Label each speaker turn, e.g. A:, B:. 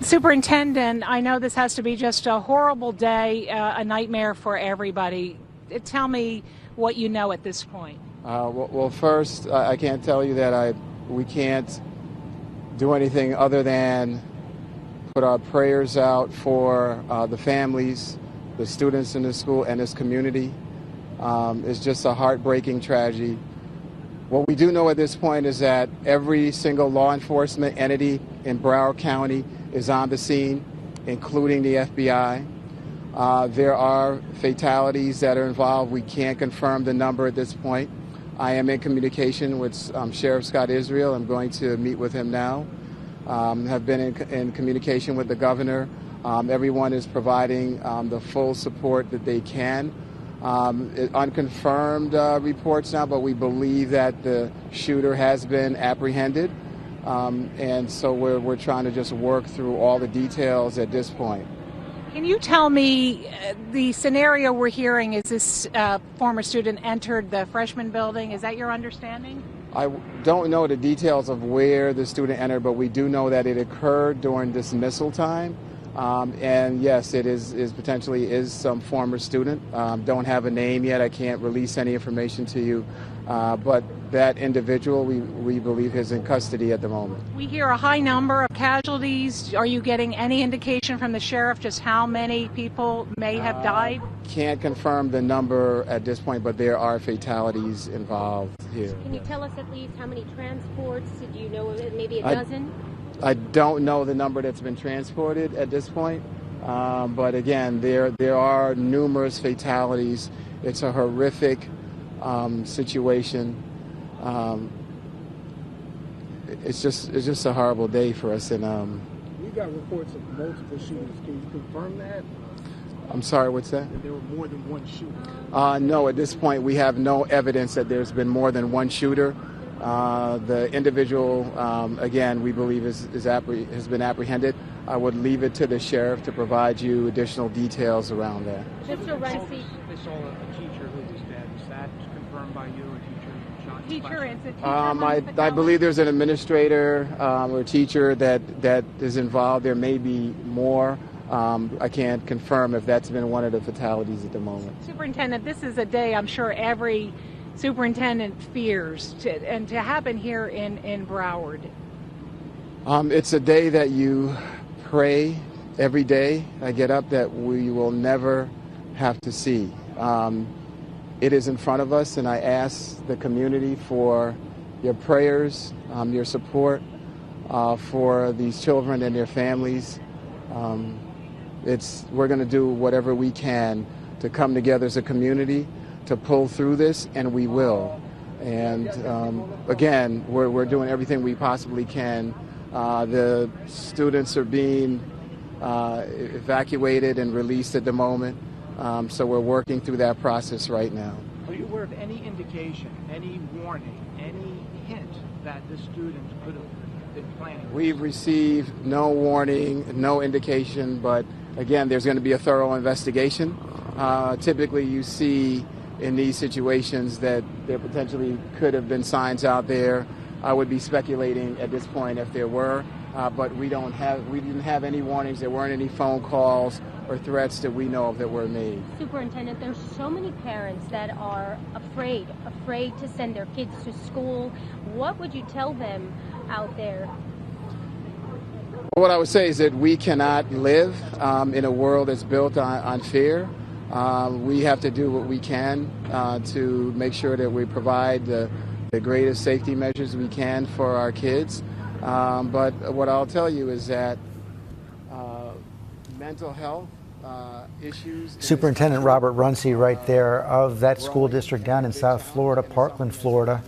A: Superintendent, I know this has to be just a horrible day, a nightmare for everybody. Tell me what you know at this point.
B: Well, first, I can't tell you that we can't do anything other than put our prayers out for the families, the students in the school, and this community. It's just a heartbreaking tragedy. What we do know at this point is that every single law enforcement entity in Broward County is on the scene, including the FBI. There are fatalities that are involved. We can't confirm the number at this point. I am in communication with Sheriff Scott Israel. I'm going to meet with him now. Have been in communication with the governor. Everyone is providing the full support that they can. Unconfirmed reports now, but we believe that the shooter has been apprehended. And so we're trying to just work through all the details at this point.
A: Can you tell me the scenario we're hearing is this former student entered the freshman building? Is that your understanding?
B: I don't know the details of where the student entered, but we do know that it occurred during dismissal time. And yes, it is potentially some former student. Don't have a name yet. I can't release any information to you. But that individual, we believe, is in custody at the moment.
A: We hear a high number of casualties. Are you getting any indication from the sheriff just how many people may have died?
B: Can't confirm the number at this point, but there are fatalities involved here.
C: Can you tell us at least how many transports? Do you know maybe a dozen?
B: I don't know the number that's been transported at this point, but again, there are numerous fatalities. It's a horrific situation. It's just a horrible day for us. And
D: we got reports of multiple shooters. Can you confirm that?
B: I'm sorry, what's that?
D: That there were more than one shooter.
B: No, at this point, we have no evidence that there's been more than one shooter. The individual, again, we believe has been apprehended. I would leave it to the sheriff to provide you additional details around that.
C: Mr. Renzi.
D: They saw a teacher who was dead. Is that confirmed by you, a teacher?
B: I believe there's an administrator or teacher that is involved. There may be more. I can't confirm if that's been one of the fatalities at the moment.
A: Superintendent, this is a day I'm sure every superintendent fears to happen here in Broward.
B: It's a day that you pray every day. I get up that we will never have to see. It is in front of us, and I ask the community for your prayers, your support for these children and their families. We're going to do whatever we can to come together as a community to pull through this, and we will. And again, we're doing everything we possibly can. The students are being evacuated and released at the moment, so we're working through that process right now.
D: Are you aware of any indication, any warning, any hint that the students could have been planning?
B: We've received no warning, no indication, but again, there's going to be a thorough investigation. Typically, you see in these situations that there potentially could have been signs out there. I would be speculating at this point if there were, but we didn't have any warnings. There weren't any phone calls or threats that we know of that were made.
C: Superintendent, there's so many parents that are afraid to send their kids to school. What would you tell them out there?
B: What I would say is that we cannot live in a world that's built on fear. We have to do what we can to make sure that we provide the greatest safety measures we can for our kids. But what I'll tell you is that mental health issues...
E: Superintendent Robert Runcie right there of that school district down in South Florida, Parkland, Florida.